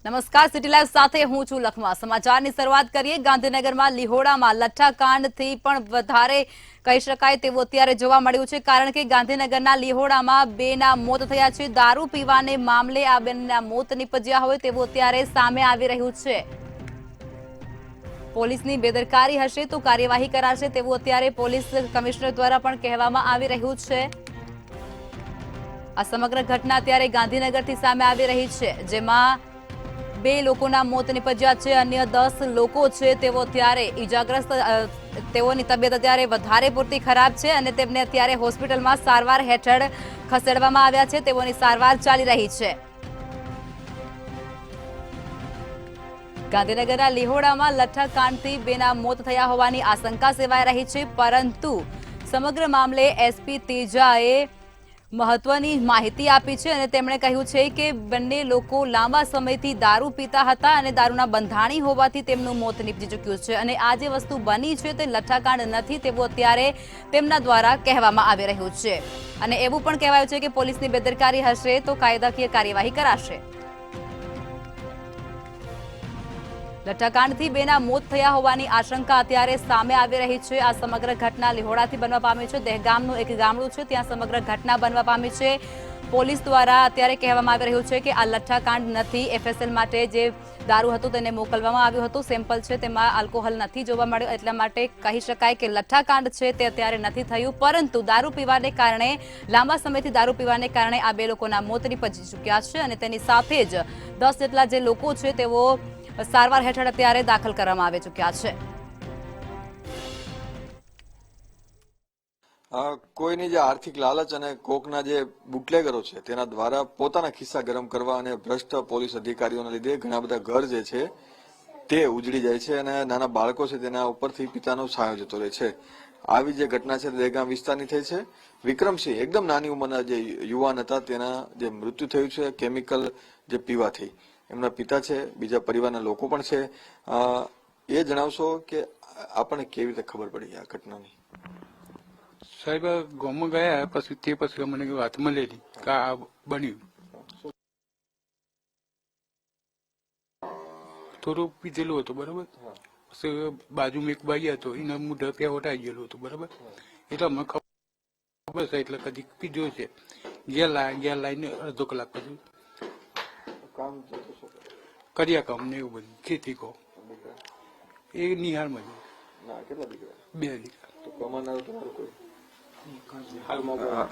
નમસ્કાર, city live સાથે હું છું લખમા। સમાચારની શરૂઆત કરીએ। ગાંધીનગરમાં લીહોડામાં લઠ્ઠાકાંડથી પણ વધારે કહી શકાય તેવું અત્યારે જોવા મળ્યું છે, કારણ કે ગાંધીનગરના લીહોડામાં બેના મોત થયા છે। દારૂ પીવાને મામલે આ બેના મોત નીપજ્યા હોય તેવું અત્યારે સામે આવી રહ્યું છે। પોલીસની બેદરકારી હશે તો કાર્યવાહી કરાશે તેવું અત્યારે પોલીસ કમિશનર દ્વારા પણ કહેવામાં આવી રહ્યું છે। આ સમગ્ર ઘટના અત્યારે ગાંધીનગરથી સામે આવી રહી છે, જેમાં 2 લોકોના મોત નિપજ્યા છે। અન્ય 10 લોકો છે તેઓ અત્યારે ઈજાગ્રસ્ત, તેઓની તબિયત અત્યારે વધારે પૂરતી ખરાબ છે અને તેમને અત્યારે હોસ્પિટલમાં સારવાર હેઠળ ખસેડવામાં આવ્યા છે। તેઓની સારવાર ચાલી રહી છે। ગાંધીનગરના લીહોડામાં લઠ્ઠાકાંડથી 2ના મોત થયા હોવાની આશંકા સેવાઈ રહી છે, પરંતુ સમગ્ર મામલે એસપી તેજાએ મહત્વની માહિતી આપી છે અને તેમણે કહ્યું છે કે બંને લોકો લાંબા સમયથી દારૂ પીતા હતા અને દારૂના બંધાણી હોવાથી તેમનું મોત નીપજી ચૂક્યું છે અને આ જે વસ્તુ બની છે તે લઠ્ઠાકાંડ નથી તેવું અત્યારે તેમના દ્વારા કહેવામાં આવી રહ્યું છે અને એવું પણ કહેવાયું છે કે પોલીસની બેદરકારી હશે તો કાયદાકીય કાર્યવાહી કરાશે। લઠ્ઠાકાંડથી 2ના મોત થયા હોવાની આશંકા અત્યારે સામે આવી રહી છે। આ સમગ્ર ઘટના લીહોડાથી બનવા પામી છે। દહેગામનું એક ગામડું છે, ત્યાં સમગ્ર ઘટના બનવા પામી છે। પોલીસ દ્વારા અત્યારે કહેવામાં આવી રહ્યું છે કે આ લઠ્ઠાકાંડ નથી। એફએસએલ માટે જે દારૂ હતું તેને મોકલવામાં આવ્યું હતું, સેમ્પલ છે તેમાં આલ્કોહોલ નથી જોવા મળ્યું, એટલા માટે કહી શકાય કે લઠ્ઠાકાંડ છે તે અત્યારે નથી થયું, પરંતુ દારૂ પીવાને કારણે, લાંબા સમયથી દારૂ પીવાને કારણે આ 2 લોકોના મોત નીપજી ચૂક્યા છે અને તેની સાથે જ 10 જેટલા જે લોકો છે તેઓ સારવાર હેઠળ અત્યારે દાખલ કરવામાં આવી ચૂક્યા છે। કોઈની જે આર્થિક લાલચ અને કોકના જે બુટલેગરો છે તેના દ્વારા પોતાના ખિસ્સા ગરમ કરવા અને ભ્રષ્ટ પોલીસ અધિકારીઓના લીધે ઘણા બધા ઘર જે છે તે ઉજળી જાય છે અને નાના બાળકો છે તેના ઉપરથી પિતાનો છાંયો જતો રહે છે। આવી જે ઘટના છે દહેગામ વિસ્તારની થઈ છે। વિક્રમસિંહ એકદમ નાની ઉંમરના જે યુવાન હતા તેના જે મૃત્યુ થયું છે કેમિકલ જે પીવાથી। એમના પિતા છે, બીજા પરિવારના લોકો પણ છે। એ જણાવશો કે આપણને કેવી રીતે ખબર પડી આ ઘટનાની? સાહેબ ગામમાં ગયા પછી મને વાત મળેલી કે આ બન્યું। થોડું પીધેલું હતું બરાબર, પછી બાજુમાં એક ભાઈ હતો એના મોઢા ત્યાં વટાઈ ગયેલું હતું બરાબર, એટલે અમને ખબર છે એટલે કદી પીધો છે। ગયા લાઈને અડધો કલાક પછી કર્યા કામ ને એવું બધું ખેતી કહો એ નિહાળમાં જ 2 દીકરા।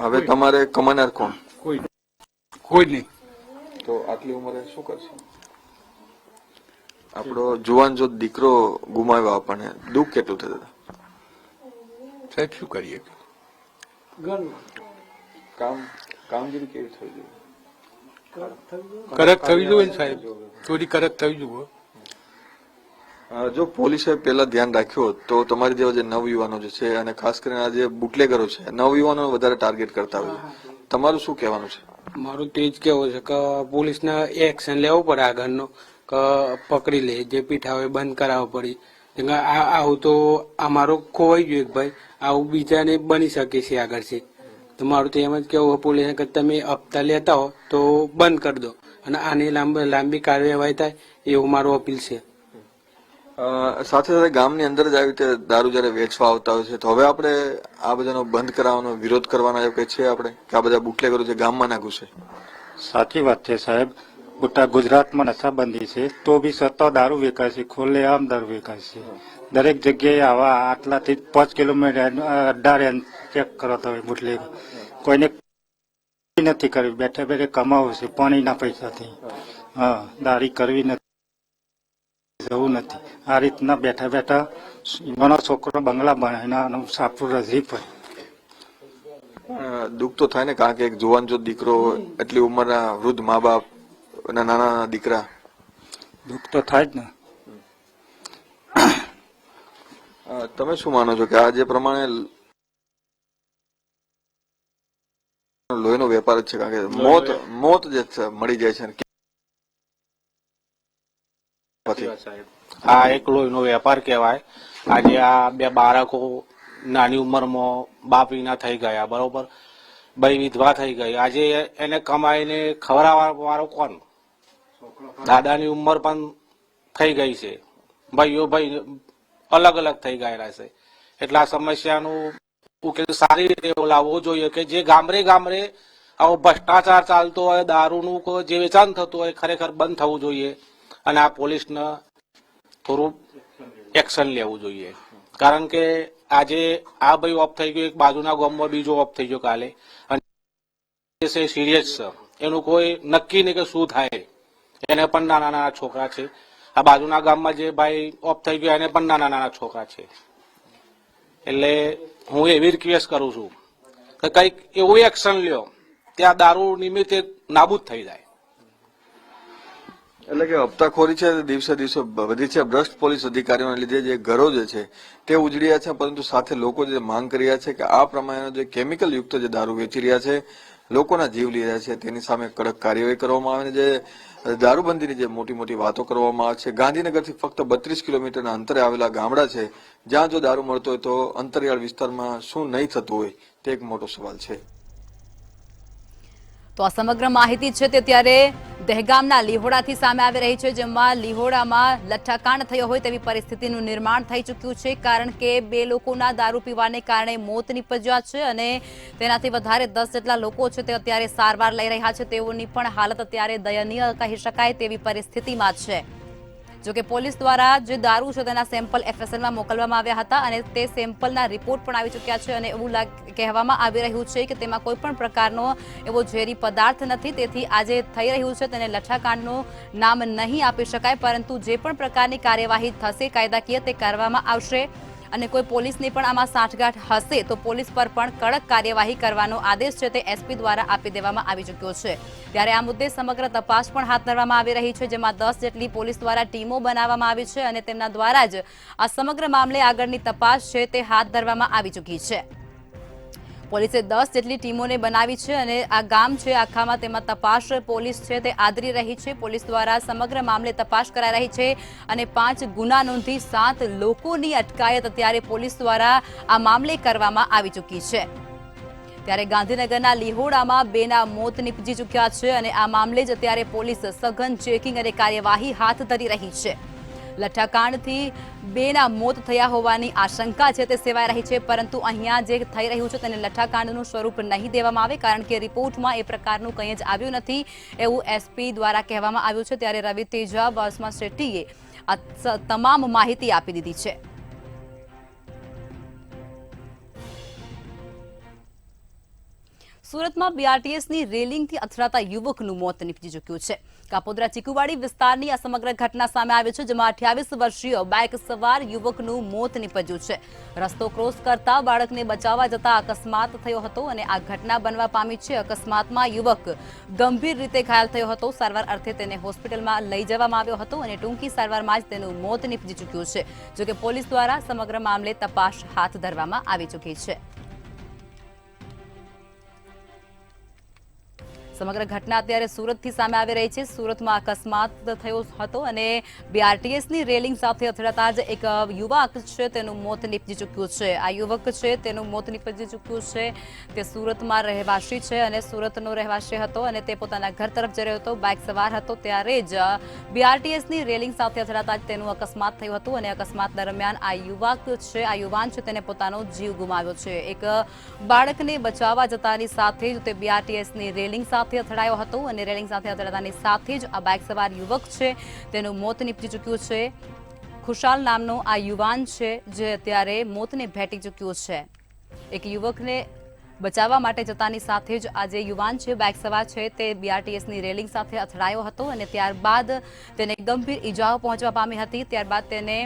હવે તમારે કમાનાર કોણ? કોઈ નહીં। તો આટલી ઉંમરે શું કરશે? આપણો જુવાન જો દીકરો ગુમાવ્યો આપણને દુઃખ કેટલું થતું? સાહેબ શું કરીએ? કામગીરી કેવી થઈ ગઈ? કડક થવી જોઈએ ને સાહેબ, થોડી કડક થવી જોઈએ। જો પોલીસે પેલા ધ્યાન રાખ્યું હોત તો તમારી જેવા જે નવયુવાનો જે છે અને ખાસ કરીને આ જે બુટલેગરો છે નવયુવાનો વધારે ટાર્ગેટ કરતા હોય, તમારું શું કહેવાનું છે? મારું તો એ જ કેવું છે કે પોલીસને એક્શન લેવું પડે આગળનો, કે પકડી લે, જે પીઠા હોય બંધ કરાવવો પડી। આવું તો અમારું ખોવાઈ ગયું ભાઈ, આવું બીજાને બની શકે છે આગળ છે। તો મારું તો એમ જ કેવું પોલીસ કે તમે હપ્તા લેતા હો તો બંધ કરી દો અને આની લાંબી કાર્યવાહી થાય એવું મારું અપીલ છે। સાથે સાથે ગામની અંદર જ આવી રીતે દારૂ જયારે વેચવા આવતા હોય છે તો હવે આપણે આ બધાનો બંધ કરાવવાનો વિરોધ કરવાનો એવું કઈ છે આપણે કે આ બધા બુટલેગરો જે ગામમાં ના ઘૂસે? સાચી વાત છે સાહેબ, મોટા ગુજરાતમાં નશાબંધી છે તો બી સત્તા દારૂ વેચાય છે, ખુલ્લે આમ દારૂ વેચાય છે। દરેક જગ્યાએ આવા આટલાથી 5 કિલોમીટર અડ્ડા ચેક કરાતા હોય બુટલેગર, કોઈને નથી કરવી, બેઠા બેઠા કમાવું છે પાણીના પૈસાથી। દારી કરવી નથી, જવું નથી, આ રીતના બેઠા બેઠા નાનો છોકરો બંગલા બનાવીને સાપુર રજી પડે। દુઃખ તો થાય ને, કારણ કે એક જુવાન જો દીકરો, એટલી ઉંમરના વૃદ્ધ મા બાપ અને નાના દીકરા, દુઃખ તો થાય જ ને। તમે શું માનો છો કે આ જે પ્રમાણે લોહીનો વેપાર જ છે, કારણ કે મોત જે મળી જાય છે આ એક લોહીનો વેપાર કહેવાય। આજે આ 2 બાળકો નાની ઉંમરમાં બાપ વિના થઈ ગયા બરોબર, ભાઈ વિધવા થઈ ગઈ, આજે એને કમાઈને ખવડાવવા વાળો કોણ? દાદાની ઉંમર પણ થઈ ગઈ છે, ભાઈઓ ભાઈ અલગ અલગ થઈ ગયેલા છે. એટલે આ સમસ્યાનું ઉકેલ સારી રીતે લાવવો જોઈએ કે જે ગામડે ગામડે આવો ભ્રષ્ટાચાર ચાલતો હોય, દારૂનું જે વેચાણ થતું હોય ખરેખર બંધ થવું જોઈએ અને આ પોલીસને થોડું એક્શન લેવું જોઈએ. કારણ કે આજે આ ભાઈ ઓફ થઈ ગયો, એક બાજુના ગામમાં બીજો ઓફ થઈ ગયો કાલે, અને સિરિયસ છે, એનું કોઈ નક્કી નહીં કે શું થાય. એને પણ નાના નાના છોકરા છે. આ બાજુના ગામમાં જે ભાઈ ઓફ થઈ ગયો એને પણ નાના નાના છોકરા છે. એટલે હું એવી રિક્વેસ્ટ કરું છું કે કંઈક એવું એક્શન લ્યો ત્યાં દારૂ નિમિત્તે નાબૂદ થઈ જાય. એટલે કે હપ્તાખોરી છે દિવસે દિવસે વધી છે. ભ્રષ્ટ પોલીસ અધિકારીઓને લીધે જે ઘરો જે છે તે ઉજળી રહ્યા છે, પરંતુ સાથે લોકો જે માંગ કરી રહ્યા છે કે આ પ્રમાણે જે કેમિકલ યુક્ત જે દારૂ વેચી રહ્યા છે, લોકોના જીવ લઈ રહ્યા છે, તેની સામે કડક કાર્યવાહી કરવામાં આવે. જે દારૂબંધીની જે મોટી મોટી વાતો કરવામાં આવે છે, ગાંધીનગરથી ફક્ત 32 કિલોમીટરના અંતરે આવેલા ગામડા છે, જ્યાં જો દારૂ મળતો હોય તો અંતરિયાળ વિસ્તારમાં શું નહીં થતું હોય તે એક મોટો સવાલ છે. તો આ સમગ્ર માહિતી છે તે ત્યારે દહેગામના લીહોડાથી સામે આવી રહી છે, જેમાં લીહોડામાં લઠ્ઠાકાંડ થયો હોય તેવી પરિસ્થિતિનું નિર્માણ થઈ ચૂક્યું છે. કારણ કે 2 લોકોના દારૂ પીવાને કારણે મોત નીપજ્યા છે અને તેનાથી વધારે 10 જેટલા લોકો છે તે અત્યારે સારવાર લઈ રહ્યા છે. તેઓની પણ હાલત અત્યારે દયનીય કહી શકાય તેવી પરિસ્થિતિમાં છે. જોકે પોલીસ દ્વારા જે દારૂ છે તેના સેમ્પલ FSLમાં મોકલવામાં આવ્યા હતા અને તે સેમ્પલના રિપોર્ટ પણ આવી ચૂક્યા છે અને એવું કહેવામાં આવી રહ્યું છે કે તેમાં કોઈ પણ પ્રકારનો એવો ઝેરી પદાર્થ નથી. તેથી આજે થઈ રહ્યું છે તેને લઠ્ઠાકાંડનું નામ નહીં આપી શકાય, પરંતુ જે પણ પ્રકારની કાર્યવાહી થશે કાયદાકીય તે કરવામાં આવશે અને કોઈ પોલીસની પણ આમાં સાંઠગાંઠ હશે તો પોલીસ પર પણ કડક કાર્યવાહી કરવાનો આદેશ છે તે SP દ્વારા આપી દેવામાં આવી ચૂક્યો છે. ત્યારે આ મુદ્દે સમગ્ર તપાસ પણ હાથ ધરવામાં આવી રહી છે, જેમાં 10 જેટલી પોલીસ દ્વારા ટીમો બનાવવામાં આવી છે અને તેમના દ્વારા જ આ સમગ્ર મામલે આગળની તપાસ છે તે હાથ ધરવામાં આવી ચૂકી છે. પોલીસે 10 જેટલી ટીમોને બનાવી છે અને આ ગામ છે આખામાં તેમાં તપાસ પોલીસ છે તે આદરી રહી છે. પોલીસ દ્વારા સમગ્ર મામલે તપાસ કરાઈ રહી છે અને 5 ગુના નોંધી 7 લોકોની અટકાયત અત્યારે પોલીસ દ્વારા આ મામલે કરવામાં આવી ચૂકી છે. ત્યારે ગાંધીનગરના લીહોડામાં 2ના મોત નીપજી ચૂક્યા છે અને આ મામલે જ અત્યારે પોલીસ સઘન ચેકિંગ અને કાર્યવાહી હાથ ધરી રહી છે. લઠ્ઠાકાંડથી 2ના મોત થયા હોવાની આશંકા છે તે સેવાઈ રહી છે, પરંતુ અહીંયા જે થઈ રહ્યું છે તેને લઠ્ઠાકાંડનું સ્વરૂપ નહીં દેવામાં આવે, કારણ કે રિપોર્ટમાં એ પ્રકારનું કંઈ જ આવ્યું નથી એવું SP દ્વારા કહેવામાં આવ્યું છે. ત્યારે રવિ તેજા વાસમા શેટ્ટીએ આ તમામ માહિતી આપી દીધી છે. સુરતમાં BRTSની રેલિંગથી અથડાતા યુવકનું મોત નીપજી ચૂક્યું છે. કાપોદ્રા ચીકુવાડી વિસ્તારની આ સમગ્ર ઘટના સામે આવી છે, જેમાં 28 વર્ષીય બાઇક સવાર યુવકનું મોત નીપજ્યું છે. રસ્તો ક્રોસ કરતા બાળકને બચાવવા જતા અકસ્માત થયો હતો અને આ ઘટના બનવા પામી છે. અકસ્માતમાં યુવક ગંભીર રીતે ઘાયલ થયો હતો. સારવાર અર્થે તેને હોસ્પિટલમાં લઈ જવામાં આવ્યો હતો અને ટૂંકી સારવારમાં જ તેનું મોત નીપજી ચૂક્યું છે. જોકે પોલીસ દ્વારા સમગ્ર મામલે તપાસ હાથ ધરવામાં આવી ચૂકી છે. સમગ્ર ઘટના અત્યારે સુરતથી સામે આવી રહી છે. સુરતમાં અકસ્માત થયો હતો અને BRTSની રેલિંગ સાથે અથડાતા જ એક યુવક છે તેનું મોત નીપજી ચૂક્યું છે. આ યુવક છે તેનું મોત નીપજી ચૂક્યું છે. તે સુરતમાં રહેવાસી છે અને સુરતનો રહેવાસી હતો અને તે પોતાના ઘર તરફ જઈ રહ્યો હતો, બાઇક સવાર હતો, ત્યારે જ BRTSની રેલિંગ સાથે અથડાતા જ તેનું અકસ્માત થયું હતું અને અકસ્માત દરમિયાન આ યુવક છે, આ યુવાન છે તેને પોતાનો જીવ ગુમાવ્યો છે. એક બાળકને બચાવવા જતાની સાથે જ તે BRTSની રેલિંગ સાથે અથડાયો હતો અને રેલિંગ સાથે અથડાતાની સાથે જ આ બાઇક સવાર યુવક છે તેનું મોત નીપજી ચૂક્યું છે. ખુશાલ નામનો આ યુવાન છે જે અત્યારે મોતને ભેટી ચૂક્યો છે. એક યુવકને બચાવવા માટે જતાની સાથે જ આ જે યુવાન છે બાઇક સવાર છે તે BRTSની રેલિંગ સાથે અથડાયો હતો અને ત્યારબાદ તેને ગંભીર ઈજાઓ પહોંચવા પામી હતી. ત્યારબાદ તેને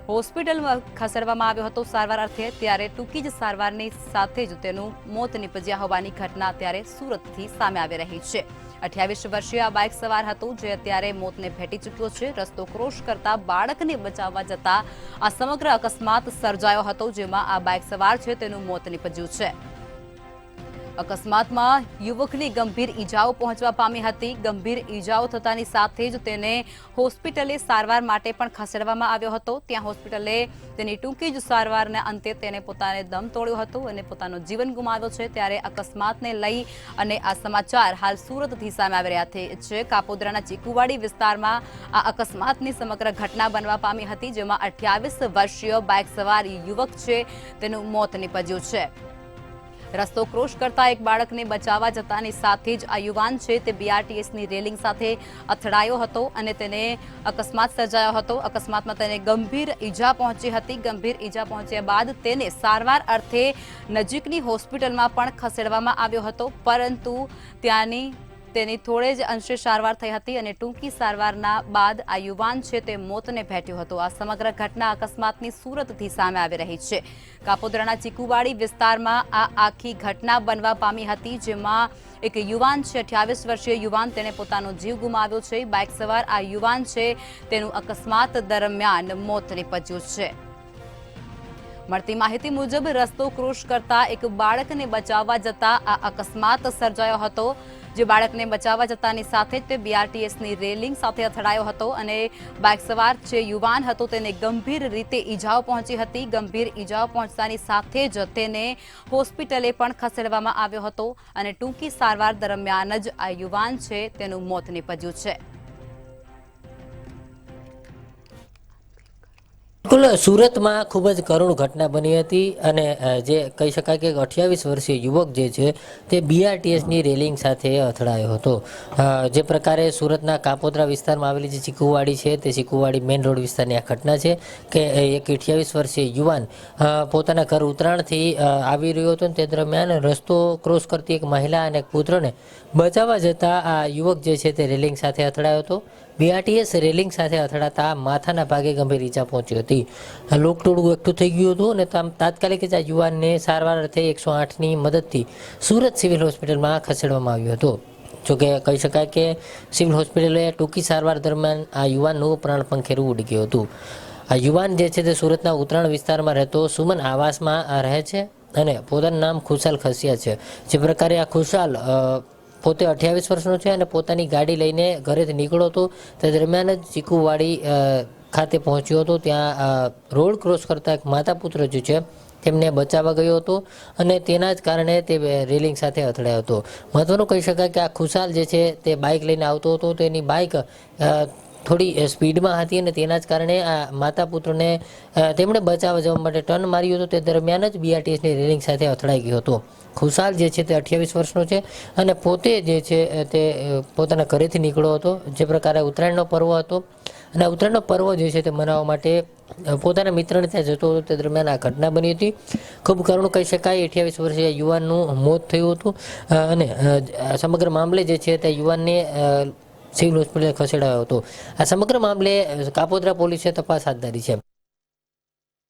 હોસ્પિટલમાં ખસેડવામાં આવ્યો હતો સારવાર અર્થે. ત્યારે ટૂંકી જ સારવારની સાથે જ તેનું મોત નીપજ્યા હોવાની ઘટના અત્યારે સુરતથી સામે આવી રહી છે. 28 વર્ષીય આ બાઇક સવાર હતો જે અત્યારે મોતને ભેટી ચૂક્યો છે. રસ્તો ક્રોસ કરતા બાળકને બચાવવા જતા આ સમગ્ર અકસ્માત સર્જાયો હતો, જેમાં આ બાઇક સવાર છે તેનું મોત નીપજ્યું છે. અકસ્માતમાં યુવકની ગંભીર ઈજાઓ પહોંચવા પામી હતી. ગંભીર ઈજાઓ થતાની સાથે જ તેને હોસ્પિટલે સારવાર માટે પણ ખસેડવામાં આવ્યો હતો. ત્યાં હોસ્પિટલે તેની ટૂંકી જ સારવારના અંતે તેને પોતાને દમ તોડ્યો હતો અને પોતાનો જીવન ગુમાવ્યો છે. ત્યારે અકસ્માતને લઈ અને આ સમાચાર હાલ સુરતથી સામે આવી રહ્યા છે. કાપોદ્રાના ચીકુવાડી વિસ્તારમાં આ અકસ્માતની સમગ્ર ઘટના બનવા પામી હતી, જેમાં 28 વર્ષીય બાઇક સવાર યુવક છે તેનું મોત નીપજ્યું છે. રસ્તો ક્રોસ કરતા એક બાળકને બચાવવા જતાની સાથે જ આ યુવાન છે તે બીઆરટીએસની રેલિંગ સાથે અથડાયો હતો અને તેને અકસ્માત સર્જાયો હતો. અકસ્માતમાં તેને ગંભીર ઈજા પહોંચી હતી. ગંભીર ઈજા પહોંચ્યા બાદ તેને સારવાર અર્થે નજીકની હોસ્પિટલમાં પણ ખસેડવામાં આવ્યો હતો, પરંતુ ત્યાંની તેની થોડે જ અંશે સારવાર થઈ હતી અને ટૂંકી સારવારના બાદ આ યુવાન છે તે મોતને ભેટ્યો હતો. આ સમગ્ર ઘટના અકસ્માતની સુરતથી સામે આવી રહી છે. કાપોદ્રાના ચીકુવાડી વિસ્તારમાં આ આખી ઘટના બનવા પામી હતી, જેમાં એક યુવાન છે 28 વર્ષીય યુવાન, તેને પોતાનો જીવ ગુમાવ્યો છે. બાઇક સવાર આ યુવાન છે તેનું અકસ્માત દરમિયાન મોત નીપજ્યું છે. મળતી માહિતી મુજબ રસ્તો ક્રોસ કરતા એક બાળકને બચાવવા જતા આ અકસ્માત સર્જાયો હતો. જે બાળકને બચાવવા જતાની સાથે જ તે બીઆરટીએસની રેલિંગ સાથે અથડાયો હતો અને બાઇક સવાર જે યુવાન હતો તેને ગંભીર રીતે ઈજાઓ પહોંચી હતી. ગંભીર ઈજાઓ પહોંચતાની સાથે જ તેને હોસ્પિટલે પણ ખસેડવામાં આવ્યો હતો અને ટૂંકી સારવાર દરમિયાન જ આ યુવાન છે તેનું મોત નીપજ્યું છે. બિલકુલ, સુરતમાં ખૂબ જ કરુણ ઘટના બની હતી અને જે કહી શકાય કે 28 વર્ષીય યુવક જે છે તે બીઆરટીએસની રેલિંગ સાથે અથડાયો હતો. જે પ્રકારે સુરતના કાપોદ્રા વિસ્તારમાં આવેલી જે ચીકુવાડી છે તે ચીકુવાડી મેઇન રોડ વિસ્તારની આ ઘટના છે કે એક 28 વર્ષીય યુવાન પોતાના ઘર ઉત્તરાયણથી આવી રહ્યો હતો. તે દરમિયાન રસ્તો ક્રોસ કરતી એક મહિલા અને એક પુત્રને બચાવવા જતાં આ યુવક જે છે તે રેલિંગ સાથે અથડાયો હતો. બીઆરટીએસ રેલિંગ સાથે અથડાતા માથાના ભાગે ગંભીર ઈજા પહોંચી હતી. લોકટોળું એકઠું થઈ ગયું હતું અને તાત્કાલિક જ આ યુવાનને સારવાર અર્થે 108ની મદદથી સુરત સિવિલ હોસ્પિટલમાં ખસેડવામાં આવ્યો હતો. જોકે કહી શકાય કે સિવિલ હોસ્પિટલે ટૂંકી સારવાર દરમિયાન આ યુવાનનું પ્રાણ પંખેરું ઉડી ગયું હતું. આ યુવાન જે છે તે સુરતના ઉત્તરાયણ વિસ્તારમાં રહેતો સુમન આવાસમાં રહે છે અને પોતાનું નામ ખુશાલ ખસિયા છે. જે પ્રકારે આ ખુશાલ પોતે 28 વર્ષનો છે અને પોતાની ગાડી લઈને ઘરેથી નીકળ્યો હતો. તે દરમિયાન જ ચીકુવાડી ખાતે પહોંચ્યો હતો. ત્યાં રોડ ક્રોસ કરતા એક માતા પુત્ર જે છે તેમને બચાવવા ગયો હતો અને તેના જ કારણે તે રેલિંગ સાથે અથડાયો હતો. મહત્વનું કહી શકાય કે આ ખુશાલ જે છે તે બાઇક લઈને આવતો હતો. તેની બાઇક થોડી સ્પીડમાં હતી અને તેના જ કારણે આ માતા પુત્રને તેમણે બચાવવા જવા માટે ટર્ન માર્યો હતો. તે દરમિયાન જ બીઆરટીએસની રેલિંગ સાથે અથડાઈ ગયો હતો. ખુશાલ જે છે તે 28 વર્ષનો છે અને પોતે જે છે તે પોતાના ઘરેથી નીકળ્યો હતો. જે પ્રકારે ઉત્તરાયણનો પર્વ હતો અને ઉત્તરાયણનો પર્વ જે છે તે મનાવવા માટે પોતાના મિત્રને ત્યાં જતો હતો. તે દરમિયાન આ ઘટના બની હતી. ખૂબ કરુણ કહી શકાય. 28 વર્ષીય યુવાનનું મોત થયું હતું અને સમગ્ર મામલે જે છે તે યુવાનને સિવિલ હોસ્પિટલે ખસેડાયો હતો. આ સમગ્ર મામલે કાપોદ્રા પોલીસે તપાસ હાથ ધરી છે.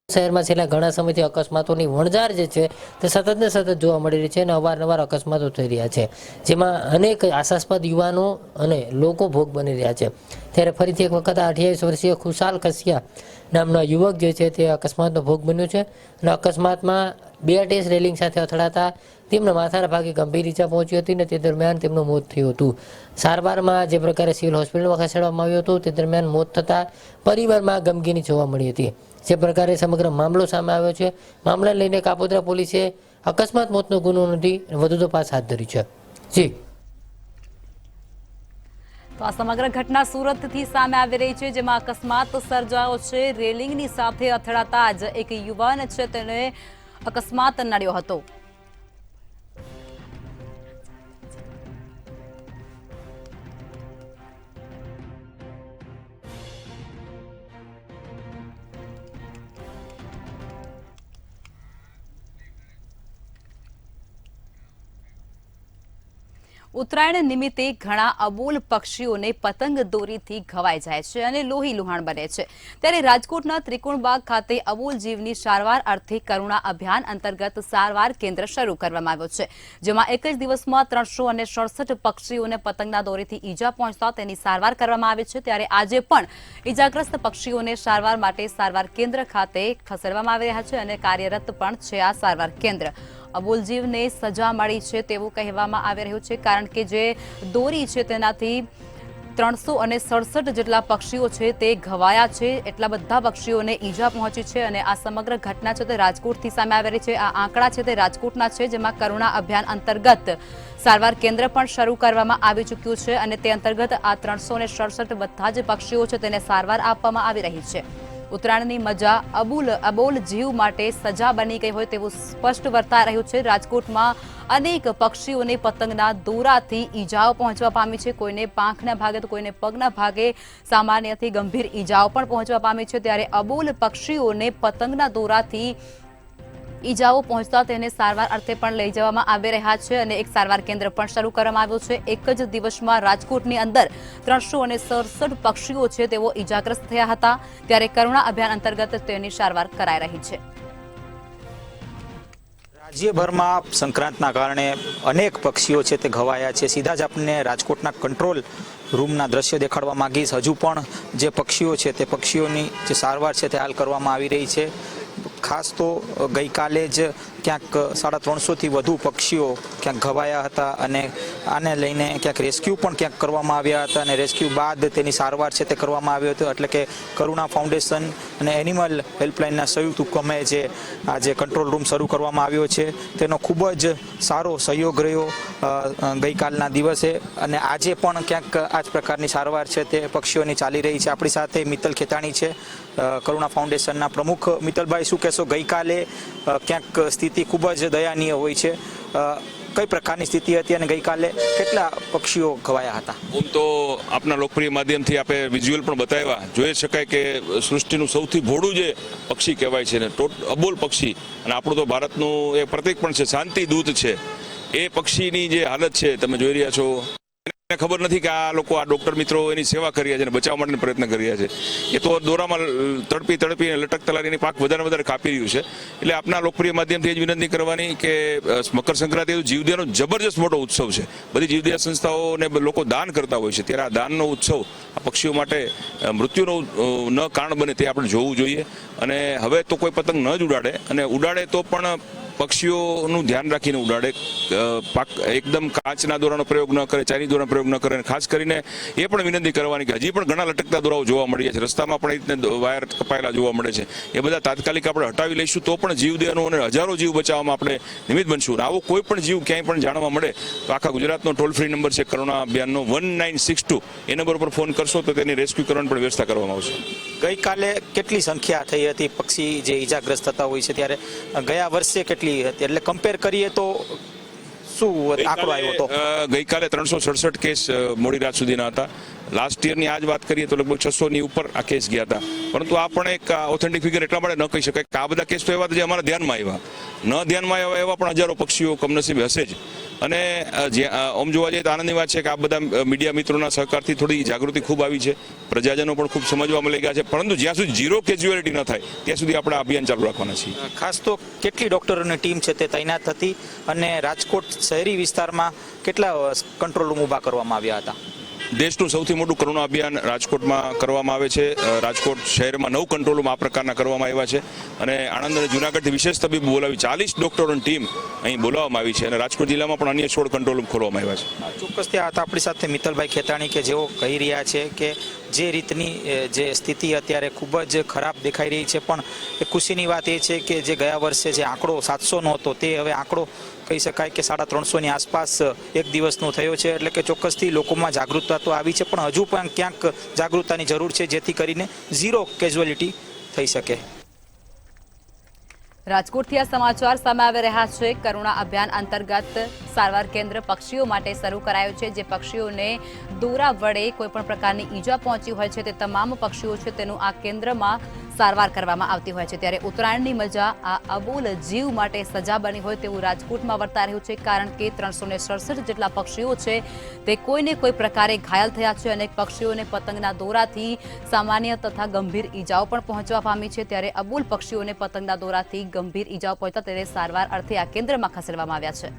શહેરમાં છેલ્લા ઘણા સમયથી અકસ્માતોની વણઝાર જે છે તે સતત ને સતત જોવા મળી રહી છે અને અવારનવાર અકસ્માતો થઈ રહ્યા છે, જેમાં અનેક આશાસ્પદ યુવાનો અને લોકો ભોગ બની રહ્યા છે. ત્યારે ફરીથી એક વખત 28 વર્ષીય ખુશાલ ખસિયા નામના યુવક જે છે તે અકસ્માતનો ભોગ બન્યો છે અને અકસ્માતમાં બીઆરટીએસ રેલિંગ સાથે અથડાતા તેમના માથાના ભાગે ગંભીર ઈજા પહોંચી હતી અને તે દરમિયાન તેમનું મોત થયું હતું. સારવારમાં જે પ્રકારે સિવિલ હોસ્પિટલમાં ખસેડવામાં આવ્યો હતો તે દરમિયાન મોત થતાં પરિવારમાં ગમગીની જોવા મળી હતી. જે પ્રકારે સમગ્ર મામલો સામે આવ્યો છે, મામલાને લઈને કાપોદ્રા પોલીસે અકસ્માત મોતનો ગુનો નોંધી વધુ તપાસ હાથ ધરી છે. જી, તો આ સમગ્ર ઘટના સુરતથી સામે આવી રહી છે, જેમાં અકસ્માત સર્જાયો છે. રેલિંગની સાથે અથડાતા જ એક યુવાન છે તેને અકસ્માત નડ્યો હતો. ઉત્તરાયણ નિમિત્તે ઘણા અબોલ પક્ષીઓને પતંગ દોરીથી ઘવાઈ જાય છે અને લોહી લુહાણ બને છે. ત્યારે રાજકોટના ત્રિકોણબાગ ખાતે અબોલ જીવની સારવાર અર્થે કરુણા અભિયાન અંતર્ગત સારવાર કેન્દ્ર શરૂ કરવામાં આવ્યો છે, જેમાં એક જ દિવસમાં 367 પક્ષીઓને પતંગના દોરીથી ઈજા પહોંચતા તેની સારવાર કરવામાં આવે છે. ત્યારે આજે પણ ઈજાગ્રસ્ત પક્ષીઓને સારવાર માટે સારવાર કેન્દ્ર ખાતે ખસેડવામાં આવી રહ્યા છે અને કાર્યરત પણ છે આ સારવાર કેન્દ્ર. અબુલજીવને સજા મળી છે તેવું કહેવામાં આવી રહ્યું છે, કારણ કે જે દોરી છે તેનાથી 367 જેટલા પક્ષીઓ છે તે ઘવાયા છે. એટલા બધા પક્ષીઓને ઈજા પહોંચી છે અને આ સમગ્ર ઘટના છે તે રાજકોટથી સામે આવી રહી છે. આ આંકડા છે તે રાજકોટના છે, જેમાં કરુણા અભિયાન અંતર્ગત સારવાર કેન્દ્ર પણ શરૂ કરવામાં આવી ચૂક્યું છે અને તે અંતર્ગત આ 367 બધા જ પક્ષીઓ છે તેને સારવાર આપવામાં આવી રહી છે. ઉત્તરાયણની મજા અબોલ જીવ માટે સજા બની ગઈ હોય તેવું સ્પષ્ટ વર્તાઈ રહ્યું છે. રાજકોટમાં અનેક પક્ષીઓને પતંગના દોરાથી ઈજાઓ પહોંચવા પામી છે. કોઈને પાંખના ભાગે તો કોઈને પગના ભાગે સામાન્યથી ગંભીર ઈજાઓ પણ પહોંચવા પામી છે. ત્યારે અબોલ પક્ષીઓને પતંગના દોરાથી ઈજાઓ પહોંચતા તેને સારવાર અર્થે પણ લઈ જવામાં આવી રહ્યા છે અને એક સારવાર કેન્દ્ર પણ શરૂ કરવામાં આવ્યું છે. એક જ દિવસમાં રાજકોટની અંદર 367 પક્ષીઓ છે તેઓ ઈજાગ્રસ્ત થયા હતા. ત્યારે કરુણા અભિયાન અંતર્ગત તેની સારવાર કરાઈ રહી છે. રાજ્યભરમાં સંક્રાંતના કારણે અનેક પક્ષીઓ છે તે ઘવાયા છે. સીધા જ આપણને રાજકોટના કંટ્રોલ રૂમના દ્રશ્ય દેખાડવા માંગીશ. હજુ પણ જે પક્ષીઓ છે તે પક્ષીઓની જે સારવાર છે તે હાલ કરવામાં આવી રહી છે. ખાસ તો ગઈકાલે જ ક્યાંક 350થી વધુ પક્ષીઓ ક્યાંક ઘવાયા હતા અને આને લઈને ક્યાંક રેસ્ક્યુ પણ ક્યાંક કરવામાં આવ્યા હતા અને રેસ્ક્યુ બાદ તેની સારવાર છે તે કરવામાં આવ્યો હતો. એટલે કે કરુણા ફાઉન્ડેશન અને એનિમલ હેલ્પલાઇનના સંયુક્ત ઉપક્રમે જે આજે કંટ્રોલ રૂમ શરૂ કરવામાં આવ્યો છે તેનો ખૂબ જ સારો સહયોગ રહ્યો ગઈકાલના દિવસે અને આજે પણ ક્યાંક આ જ પ્રકારની સારવાર છે તે પક્ષીઓની ચાલી રહી છે. આપણી સાથે મિત્તલ ખેતાણી છે, કરુણા ફાઉન્ડેશનના પ્રમુખ. મિત્તલભાઈ, શું કહેશો? ગઈકાલે ક્યાંક સ્થિતિ ખૂબ જ દયનીય હોય છે. કઈ પ્રકારની સ્થિતિ હતી અને ગઈકાલે કેટલા પક્ષીઓ ઘવાયા હતા? આમ તો આપના લોકપ્રિય માધ્યમથી આપણે વિઝ્યુઅલ પણ બતાવ્યા. જોઈ શકાય કે સૃષ્ટિનું સૌથી ભોળું જે પક્ષી કહેવાય છે ને અબોલ પક્ષી, અને આપણું તો ભારતનું એક પ્રતીક પણ છે, શાંતિ દૂત છે, એ પક્ષીની જે હાલત છે તમે જોઈ રહ્યા છો. ખબર નથી કે આ લોકો, આ ડોક્ટર મિત્રો એની સેવા કરી રહ્યા છે અને બચાવવા માટેનો પ્રયત્ન કરી રહ્યા છે. એ તો દોરામાં તડપી લટકતા લાગીને પાક વધારે કાપી રહ્યું છે. એટલે આપના લોકપ્રિય માધ્યમથી જ વિનંતી કરવાની કે મકર સંક્રાંતિ જીવદયાનો જબરજસ્ત મોટો ઉત્સવ છે. બધી જીવદયા સંસ્થાઓને લોકો દાન કરતા હોય છે, ત્યારે આ દાનનો ઉત્સવ આ પક્ષીઓ માટે મૃત્યુનું ન કારણ બને તે આપણે જોવું જોઈએ. અને હવે તો કોઈ પતંગ ન જ ઉડાડે, અને ઉડાડે તો પણ પક્ષીઓનું ધ્યાન રાખીને ઉડાડે. એકદમ કાચના દોરાનો પ્રયોગ ન કરે, ચાઇનીઝ દોરાનો પ્રયોગ ન કરે. ખાસ કરીને એ પણ વિનંતી કરવાની કે હજી પણ ઘણા લટકતા દોરાઓ જોવા મળી છે, રસ્તામાં પણ એ રીતે વાયર કપાયેલા જોવા મળે છે. એ બધા તાત્કાલિક આપણે હટાવી લઈશું તો પણ જીવદયાનું અને હજારો જીવ બચાવવામાં આપણે નિમિત્ત બનશું. આવો કોઈ પણ જીવ ક્યાંય પણ જાણવા મળે તો આખા ગુજરાતનો ટોલ ફ્રી નંબર છે કરુણા અભિયાનનો 1962, એ નંબર પર ફોન કરશો તો તેની રેસ્ક્યુ કરવાની પણ વ્યવસ્થા કરવામાં આવશે. ગઈકાલે કેટલી સંખ્યા થઈ હતી પક્ષી જે ઈજાગ્રસ્ત થતા હોય છે, ત્યારે ગયા વર્ષે કેટલી હતી? એટલે કમ્પેર કરીએ તો શું આંકડો આવ્યો હતો? ગઈકાલે 367 કેસ મોડી રાત સુધીના હતા. લાસ્ટ યરની આ જ વાત કરીએ તો લગભગ 600ની ઉપર આ કેસ ગયા હતા. પરંતુ આ પણ એક ઓથેન્ટિક ફિગર એટલા માટે ન કહી શકાય કે આ બધા કેસ તો એવા જે અમારા ધ્યાનમાં આવ્યા, ન ધ્યાનમાં આવ્યા એવા પણ હજારો પક્ષીઓ કમનસીબે હશે જ. અને આમ જોવા જઈએ તો આનંદની વાત છે કે આ બધા મીડિયા મિત્રોના સહકારથી થોડી જાગૃતિ ખૂબ આવી છે, પ્રજાજનો પણ ખૂબ સમજવા મળી ગયા છે. પરંતુ જ્યાં સુધી ઝીરો કેઝ્યુઆલિટી ન થાય ત્યાં સુધી આપણે અભિયાન ચાલુ રાખવાના છીએ. ખાસ તો કેટલી ડોક્ટરોની ટીમ છે તે તૈનાત હતી અને રાજકોટ શહેરી વિસ્તારમાં કેટલા કંટ્રોલ રૂમ ઊભા કરવામાં આવ્યા હતા? દેશનું સૌથી મોટું કરુણા અભિયાન રાજકોટમાં કરવામાં આવે છે. રાજકોટ શહેરમાં 9 કંટ્રોલ રૂમ આ પ્રકારના કરવામાં આવ્યા છે અને આણંદ અને જૂનાગઢથી વિશેષ તબીબ બોલાવી 40 ડોક્ટરોની ટીમ અહીં બોલાવવામાં આવી છે અને રાજકોટ જિલ્લામાં પણ અન્ય 16 કંટ્રોલ રૂમ ખોલવામાં આવ્યા છે. ચોક્કસ ત્યાં હતા આપણી સાથે મિત્તલભાઈ ખેતાણી કે જેઓ કહી રહ્યા છે કે જે રીતની જે સ્થિતિ અત્યારે ખૂબ જ ખરાબ દેખાઈ રહી છે, પણ એ ખુશીની વાત એ છે કે જે ગયા વર્ષે જે આંકડો 700નો હતો તે હવે આંકડો કહી શકાય કે 350ની આસપાસ એક દિવસનો થયો છે. એટલે કે ચોક્કસથી લોકોમાં જાગૃતતા તો આવી છે, પણ હજુ પણ ક્યાંક જાગૃતતાની જરૂર છે જેથી કરીને ઝીરો કેઝ્યુઆલિટી થઈ શકે. રાજકોટથી આ સમાચાર સામે આવી રહ્યા છે. કરુણા અભિયાન અંતર્ગત સારવાર કેન્દ્ર પક્ષીઓ માટે શરૂ કરાયું છે. જે પક્ષીઓને દોરા વડે કોઈ પણ પ્રકારની ઈજા પહોંચી હોય છે તે તમામ પક્ષીઓ છે તેનું આ કેન્દ્રમાં સારવાર કરવામાં આવતી હોય છે. ત્યારે ઉત્તરાયણની મજા આ અબોલ જીવ માટે સજા બની હોય તેવું રાજકોટમાં વર્તાઈ રહ્યું છે, કારણ કે 367 જેટલા પક્ષીઓ છે તે કોઈને કોઈ પ્રકારે ઘાયલ થયા છે. અનેક પક્ષીઓને પતંગના દોરાથી સામાન્ય તથા ગંભીર ઈજાઓ પણ પહોંચવા પામી છે. ત્યારે અબોલ પક્ષીઓને પતંગના દોરાથી ગંભીર ઈજાઓ પહોંચતા તેને સારવાર અર્થે આ કેન્દ્રમાં ખસેડવામાં આવ્યા છે.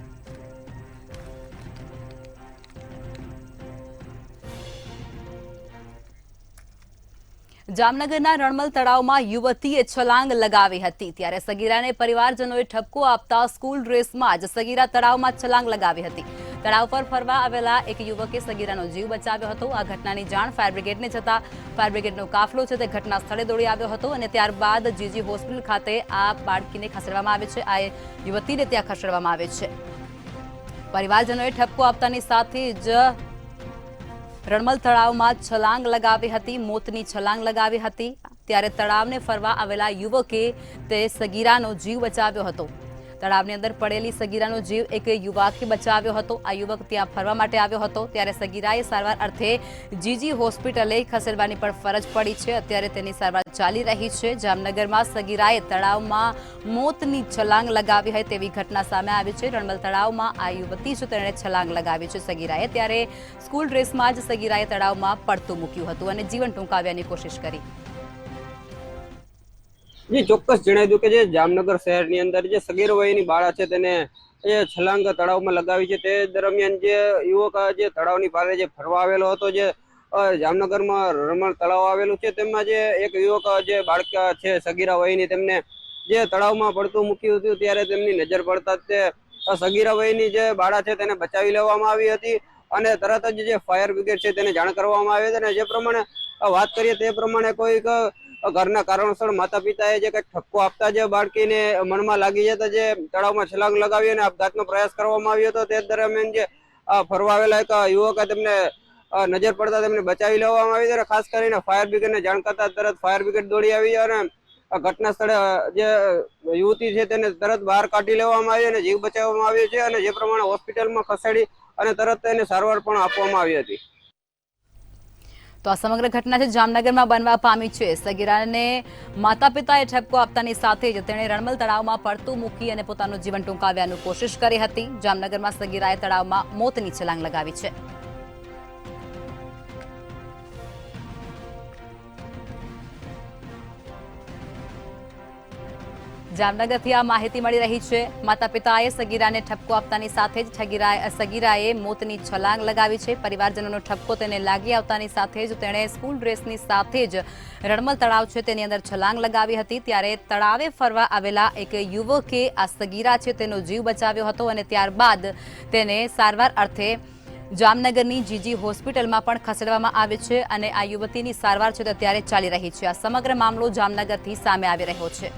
જામનગરના રણમલ તળાવમાં યુવતીએ છલાંગ લગાવી હતી ત્યારે સગીરાને પરિવારજનોએ ઠપકો આપતા સ્કૂલ ડ્રેસમાં જ સગીરા તળાવમાં છલાંગ લગાવી હતી. તળાવ પર ફરવા આવેલા એક યુવકે સગીરાનો જીવ બચાવ્યો હતો. આ ઘટનાની જાણ ફાયર બ્રિગેડને જતા ફાયર બ્રિગેડનો કાફલો છે તે ઘટના સ્થળે દોડી આવ્યો હતો અને ત્યારબાદ જીજી હોસ્પિટલ ખાતે આ બાળકીને ખસેડવામાં આવે છે. આ યુવતીને ત્યાં ખસેડવામાં આવે છે. પરિવારજનોએ ઠપકો આપતાની સાથે જ રણમલ તળાવમાં છલાંગ લગાવી હતી, મોતની છલાંગ લગાવી હતી. ત્યારે તળાવને ફરવા આવેલા યુવકે તે સગીરાનો જીવ બચાવ્યો હતો. તળાવની અંદર પડેલી સગીરાનો જીવ એક યુવકે બચાવ્યો હતો. આ યુવક ત્યાં ફરવા માટે આવ્યો હતો ત્યારે સગીરાએ સારવાર અર્થે જીજી હોસ્પિટલે ખસેડવાની પણ ફરજ પડી છે. અત્યારે તેની સારવાર ચાલી રહી છે. જામનગરમાં સગીરાએ તળાવમાં મોતની છલાંગ લગાવી હોય તેવી ઘટના સામે આવી છે. રણમલ તળાવમાં આ યુવતી છે તેણે છલાંગ લગાવી છે સગીરાએ. ત્યારે સ્કૂલ ડ્રેસમાં જ સગીરાએ તળાવમાં પડતું મૂક્યું હતું અને જીવન ટૂંકાવ્યાની કોશિશ કરી. જી ચોક્કસ જણાવી દઉં કે જે જામનગર શહેરની અંદર જે સગીર વયની બાળા છે તેને એ છલાંગ તળાવમાં લગાવી છે. તે દરમિયાન જે યુવક જે તળાવની પાસે જે ફરવા આવેલો હતો, જે જામનગરમાં રણમલ તળાવ આવેલું છે તેમાં જે એક યુવક જે બાળક છે સગીરા વયની તેમને જે તળાવમાં પડતું મૂક્યું હતું ત્યારે તેમની નજર પડતા તે સગીરા વયની જે બાળા છે તેને બચાવી લેવામાં આવી હતી અને તરત જ જે ફાયર બ્રિગેડ છે તેને જાણ કરવામાં આવી હતી. અને જે પ્રમાણે વાત કરીએ તે પ્રમાણે કોઈક ઘરના કારણોસર માતા પિતાએ જે કંઈક ઠપકો આપતા જે બાળકીને મનમાં લાગી જતા જે તળાવમાં છલાંગ લગાવી અને આપઘાતનો પ્રયાસ કરવામાં આવ્યો હતો. તે દરમિયાન જે ફરવા આવેલા એક યુવકે તેમને નજર પડતા તેમને બચાવી લેવામાં આવી અને ખાસ કરીને ફાયર બ્રિગેડને જાણ કરતા તરત ફાયર બ્રિગેડ દોડી આવી અને ઘટના સ્થળે જે યુવતી છે તેને તરત બહાર કાઢી લેવામાં આવી અને જીવ બચાવવામાં આવ્યો છે અને જે પ્રમાણે હોસ્પિટલમાં ખસેડી અને તરત તેને સારવાર પણ આપવામાં આવી હતી. તો આ સમગ્ર ઘટના છે જામનગરમાં બનવા પામી છે. સગીરાને માતા પિતાએ ઠપકો આપતાની સાથે જ તેણે રણમલ તળાવમાં પડતું મૂકી અને પોતાનું જીવન ટૂંકાવ્યાની કોશિશ કરી હતી. જામનગરમાં સગીરાએ તળાવમાં મોતની છલાંગ લગાવી છે. જામનગરથી આ માહિતી મળી રહી છે. માતા પિતાએ સગીરાને ઠપકો આપતાની સાથે જ સગીરાએ મોતની છલાંગ લગાવી છે. પરિવારજનોનો ઠપકો તેને લાગી આવતાની સાથે જ તેણે સ્કૂલ ડ્રેસની સાથે જ રણમલ તળાવ છે તેની અંદર છલાંગ લગાવી હતી. ત્યારે તળાવે ફરવા આવેલા એક યુવકે આ સગીરા છે તેનો જીવ બચાવ્યો હતો અને ત્યારબાદ તેને સારવાર અર્થે જામનગરની જીજી હોસ્પિટલમાં પણ ખસેડવામાં આવે છે અને આ યુવતીની સારવાર છે તે અત્યારે ચાલી રહી છે. આ સમગ્ર મામલો જામનગરથી સામે આવી રહ્યો છે.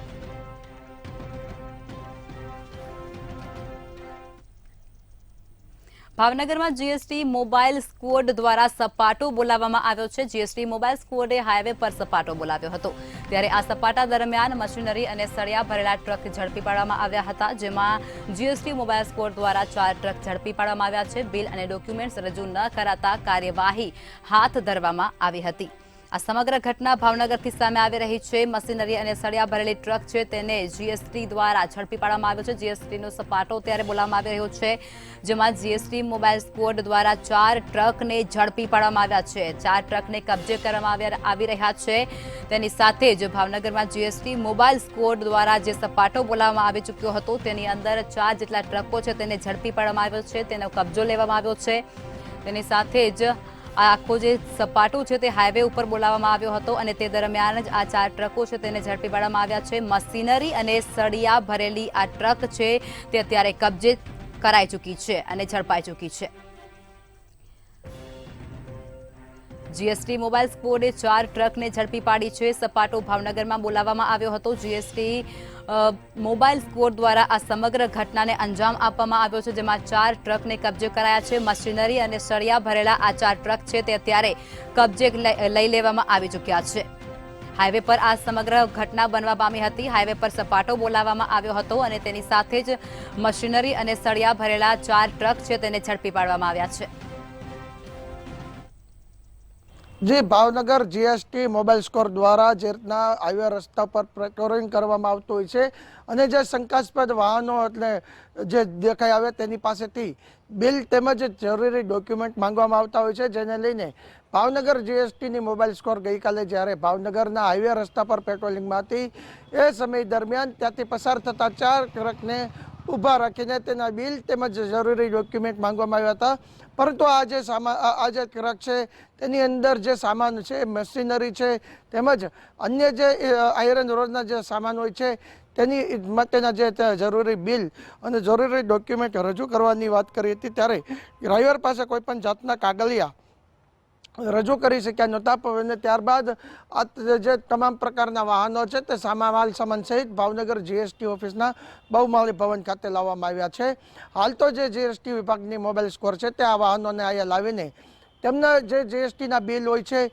ભાવનગરમાં જીએસટી મોબાઈલ સ્ક્વોડ દ્વારા સપાટો બોલાવવામાં આવ્યો છે. જીએસટી મોબાઈલ સ્ક્વોડે હાઈવે પર સપાટો બોલાવ્યો હતો. ત્યારે આ સપાટા દરમિયાન મશીનરી અને સળિયા ભરેલા ટ્રક ઝડપી પાડવામાં આવ્યા હતા, જેમાં જીએસટી મોબાઈલ સ્ક્વોડ દ્વારા 4 ટ્રક ઝડપી પાડવામાં આવ્યા છે. બિલ અને ડોક્યુમેન્ટ્સ રજૂ ન કરાતા કાર્યવાહી હાથ ધરવામાં આવી હતી. આ સમગ્ર ઘટના ભાવનગરથી સામે આવી રહી છે. મશીનરી અને સળિયા ભરેલી ટ્રક છે તેને જીએસટી દ્વારા ઝડપી પાડવામાં આવ્યો છે. જીએસટીનો સપાટો ત્યારે બોલાવવામાં આવી રહ્યો છે, જેમાં જીએસટી મોબાઈલ સ્ક્વોડ દ્વારા 4 ટ્રકને ઝડપી પાડવામાં આવ્યા છે. 4 ટ્રકને કબજે કરવામાં આવી રહ્યા છે. તેની સાથે જ ભાવનગરમાં જીએસટી મોબાઈલ સ્ક્વોડ દ્વારા જે સપાટો બોલાવવામાં આવી ચૂક્યો હતો તેની અંદર 4 જેટલા ટ્રકો છે તેને ઝડપી પાડવામાં આવ્યો છે, તેનો કબજો લેવામાં આવ્યો છે. તેની સાથે જ આ આખો જે સપાટો છે તે હાઈવે ઉપર બોલાવવામાં આવ્યો હતો અને તે દરમિયાન જ આ 4 ટ્રકો છે તેને ઝડપી પાડવામાં આવ્યા છે. મશીનરી અને સળિયા ભરેલી આ ટ્રક છે તે અત્યારે કબજે કરાઈ ચૂકી છે અને ઝડપાઈ ચૂકી છે. જીએસટી મોબાઈલ સ્ક્વોડે 4 ટ્રકને ઝડપી પાડી છે. સપાટો ભાવનગરમાં બોલાવવામાં આવ્યો હતો. જીએસટી મોબાઈલ સ્ક્વોડ દ્વારા આ સમગ્ર ઘટનાને અંજામ આપવામાં આવ્યો છે, જેમાં 4 ટ્રકને કબજે કરાયા છે. મશીનરી અને સળિયા ભરેલા આ 4 ટ્રક છે તે અત્યારે કબજે લઈ લેવામાં આવી ચૂક્યા છે. હાઈવે પર આ સમગ્ર ઘટના બનવા પામી હતી. હાઈવે પર સપાટો બોલાવવામાં આવ્યો હતો અને તેની સાથે જ મશીનરી અને સળિયા ભરેલા 4 ટ્રક છે તેને ઝડપી પાડવામાં આવ્યા છે. જે ભાવનગર જીએસટી મોબાઈલ સ્કોર દ્વારા જે રીતના હાઈવે રસ્તા પર પેટ્રોલિંગ કરવામાં આવતું હોય છે અને જે શંકાસ્પદ વાહનો એટલે જે દેખાઈ આવે તેની પાસેથી બિલ તેમજ જરૂરી ડોક્યુમેન્ટ માંગવામાં આવતા હોય છે, જેને લઈને ભાવનગર જીએસટીની મોબાઈલ સ્કોર ગઈકાલે જ્યારે ભાવનગરના હાઈવે રસ્તા પર પેટ્રોલિંગમાં હતી એ સમય દરમિયાન ત્યાંથી પસાર થતા 4 ટ્રકને ઊભા રાખીને તેના બિલ તેમજ જરૂરી ડોક્યુમેન્ટ માંગવામાં આવ્યા હતા. પરંતુ આ જે ટ્રક છે તેની અંદર જે સામાન છે, મશીનરી છે, તેમજ અન્ય જે આયરન રોડના જે સામાન હોય છે તેની માટેના જે જરૂરી બિલ અને જરૂરી ડોક્યુમેન્ટ રજૂ કરવાની વાત કરી હતી, ત્યારે ડ્રાઈવર પાસે કોઈ પણ જાતના કાગળિયા રજૂ કરી શક્યા નહોતા. અને ત્યારબાદ આ જે તમામ પ્રકારના વાહનો છે તે માલ સામાન સહિત ભાવનગર જીએસટી ઓફિસના બહુમાળી ભવન ખાતે લાવવામાં આવ્યા છે. હાલ તો જે જીએસટી વિભાગની મોબાઈલ સ્કોર છે તે આ વાહનોને અહીંયા લાવીને તેમના જે જીએસટીના બિલ હોય છે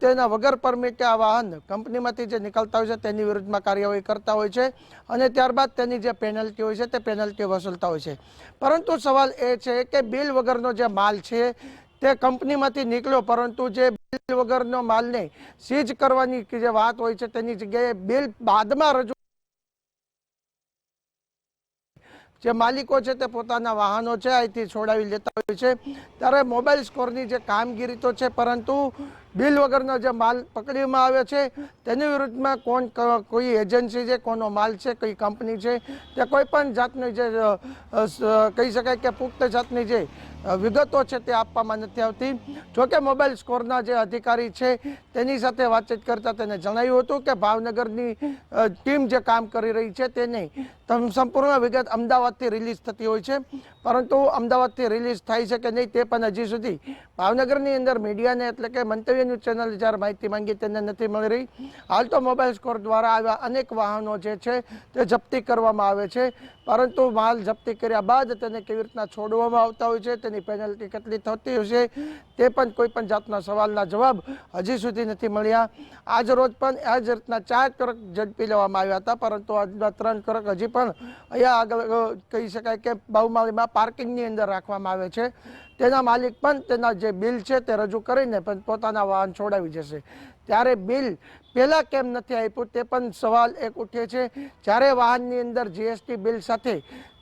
તેના વગર પરમિટે આ વાહન કંપનીમાંથી જે નીકળતા હોય છે તેની વિરુદ્ધમાં કાર્યવાહી કરતા હોય છે અને ત્યારબાદ તેની જે પેનલ્ટી હોય છે તે પેનલ્ટી વસૂલતા હોય છે. પરંતુ સવાલ એ છે કે બિલ વગરનો જે માલ છે તે કંપનીમાંથી નીકળ્યો, પરંતુ જે બિલ વગરનો માલને સીઝ કરવાની જે વાત હોય છે તેની જગ્યાએ બિલ બાદમાં રજૂ જે માલિકો છે તે પોતાના વાહનો છે અહીંથી છોડાવી લેતા હોય છે. ત્યારે મોબાઈલ સ્કોરની જે કામગીરી તો છે, પરંતુ બિલ વગરનો જે માલ પકડવામાં આવે છે તેની વિરુદ્ધમાં કોઈ એજન્સી છે, કોનો માલ છે, કઈ કંપની છે, તે કોઈ પણ જાતની જે કહી શકાય કે પુખ્ત જાતની જે વિગતો છે તે આપવામાં નથી આવતી. જોકે મોબાઈલ સ્કોરના જે અધિકારી છે તેની સાથે વાતચીત કરતા તેને જણાવ્યું હતું કે ભાવનગરની ટીમ જે કામ કરી રહી છે તેને સંપૂર્ણ વિગત અમદાવાદથી રિલીઝ થતી હોય છે, પરંતુ અમદાવાદથી રિલીઝ થાય છે કે નહીં તે પણ હજી સુધી ભાવનગરની અંદર મીડિયાને એટલે કે મંતવ્ય ન્યૂઝ ચેનલ જ્યારે માહિતી માંગી તેને નથી મળી રહી. હાલ તો મોબાઈલ સ્કોર દ્વારા આવ્યા અનેક વાહનો જે છે તે જપ્તી કરવામાં આવે છે, પરંતુ માલ જપ્તી કર્યા બાદ તેને કેવી રીતના છોડવામાં આવતા હોય છે, તેની પેનલ્ટી કેટલી થતી હશે તે પણ કોઈ પણ જાતના સવાલના જવાબ હજી સુધી નથી મળ્યા. આજ રોજ પણ આ જ રીતના 4 ટ્રક ઝડપી લેવામાં આવ્યા હતા, પરંતુ આજના 3 ટ્રક હજી પણ અહીંયા આગળ કહી શકાય કે બહુમાળીમાં પાર્કિંગની અંદર રાખવામાં આવે છે. તેના માલિક પણ તેના જે બિલ છે તે રજૂ કરીને પણ પોતાના વાહન છોડાવી જશે. ત્યારે બિલ પહેલાં કેમ નથી આપ્યું તે પણ સવાલ એક ઉઠે છે. જ્યારે વાહનની અંદર જીએસટી બિલ સાથે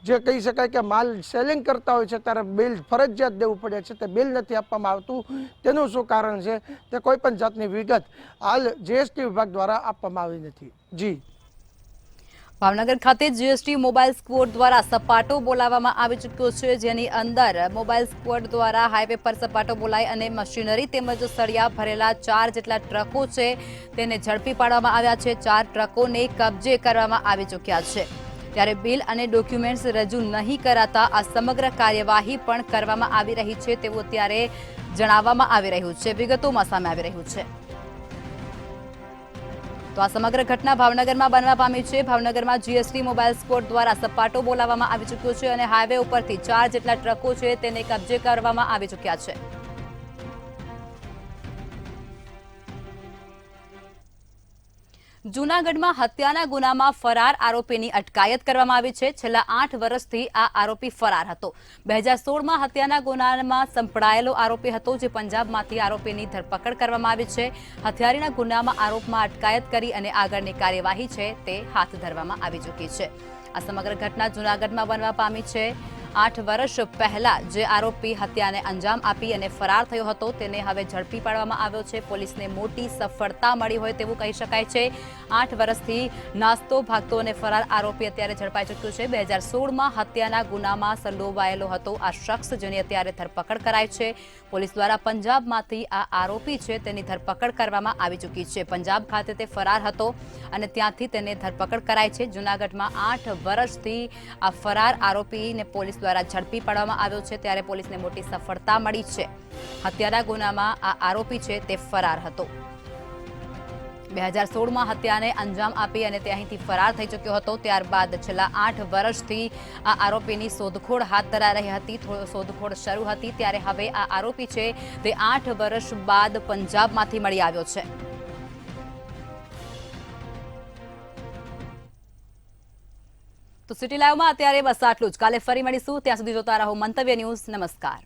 જે કહી શકાય કે માલ સેલિંગ કરતા હોય છે ત્યારે બિલ ફરજિયાત દેવું પડે છે, તે બિલ નથી આપવામાં આવતું, તેનું શું કારણ છે તે કોઈ પણ જાતની વિગત હાલ જીએસટી વિભાગ દ્વારા આપવામાં આવી નથી. જી ભાવનગર ખાતે જીએસટી મોબાઈલ સ્ક્વોડ દ્વારા સપાટો બોલાવવામાં આવી ચૂક્યો છે, જેની અંદર મોબાઈલ સ્ક્વોડ દ્વારા હાઈવે પર સપાટો બોલાઈ અને મશીનરી તેમજ સળિયા ભરેલા 4 જેટલા ટ્રકો છે તેને ઝડપી પાડવામાં આવ્યા છે. 4 ટ્રકોને કબજે કરવામાં આવી ચૂક્યા છે. ત્યારે બિલ અને ડોક્યુમેન્ટ્સ રજૂ નહીં કરાતા આ સમગ્ર કાર્યવાહી પણ કરવામાં આવી રહી છે તેવું અત્યારે જણાવવામાં આવી રહ્યું છે, વિગતોમાં સામે આવી રહ્યું છે. તો આ સમગ્ર ઘટના ભાવનગરમાં બનવા પામી છે. ભાવનગરમાં જીએસટી મોબાઈલ સ્ક્વોડ દ્વારા સપાટો બોલાવવામાં આવી ચૂક્યો છે અને હાઈવે ઉપરથી 4 જેટલા ટ્રકો છે તેને કબજે કરવામાં આવી ચૂક્યા છે. જૂનાગઢમાં હત્યાના ગુનામાં ફરાર આરોપીની અટકાયત કરવામાં આવી છે. છેલ્લા 8 વર્ષથી આ આરોપી ફરાર હતો. 2016માં હત્યાના ગુનામાં સંપડાયેલો આરોપી હતો, જે પંજાબમાંથી આરોપીની ધરપકડ કરવામાં આવી છે. હથિયારીના ગુનામાં આરોપમાં અટકાયત કરી અને આગળની કાર્યવાહી છે તે હાથ ધરવામાં આવી ચૂકી છે. આ સમગ્ર ઘટના જૂનાગઢમાં બનવા પામી છે. 8 વર્ષ પહેલા જે આરોપી હત્યાને અંજામ આપી અને ફરાર થયો હતો તેને હવે ઝડપી પાડવામાં આવ્યો છે. પોલીસને મોટી સફળતા મળી હોય તેવું કહી શકાય છે. 8 વર્ષથી નાસ્તો ભાગતો અને ફરાર આરોપી અત્યારે ઝડપાઈ ચૂક્યો છે. 2016માં હત્યાના ગુનામાં સંડોવાયેલો હતો આ શખ્સ, જેની અત્યારે ધરપકડ કરાઈ છે. પોલીસ દ્વારા પંજાબમાંથી આ આરોપી છે તેની ધરપકડ કરવામાં આવી ચૂકી છે. પંજાબ ખાતે તે ફરાર હતો અને ત્યાંથી તેને ધરપકડ કરાઈ છે. જૂનાગઢમાં 8 વર્ષથી આ ફરાર આરોપીને પોલીસ દ્વારા ઝડપી પાડવામાં આવ્યો છે. ત્યારે પોલીસને મોટી સફળતા મળી છે. હત્યાના ગુનામાં આ આરોપી છે તે ફરાર હતો. 2016માં હત્યાને અંજામ આપી અને તે અહીંથી ફરાર થઈ ચૂક્યો હતો. ત્યારબાદ છેલ્લા 8 વર્ષથી આ આરોપીની શોધખોળ હાથ ધરાઈ રહી હતી. શોધખોળ શરૂ હતી ત્યારે હવે આ આરોપી છે તે 8 વર્ષ બાદ પંજાબમાંથી મળી આવ્યો છે. તો સિટી લાઈવમાં અત્યારે બસ આટલું જ. કાલે ફરી મળીશું, ત્યાં સુધી જોતા રહો મંતવ્ય ન્યૂઝ. નમસ્કાર.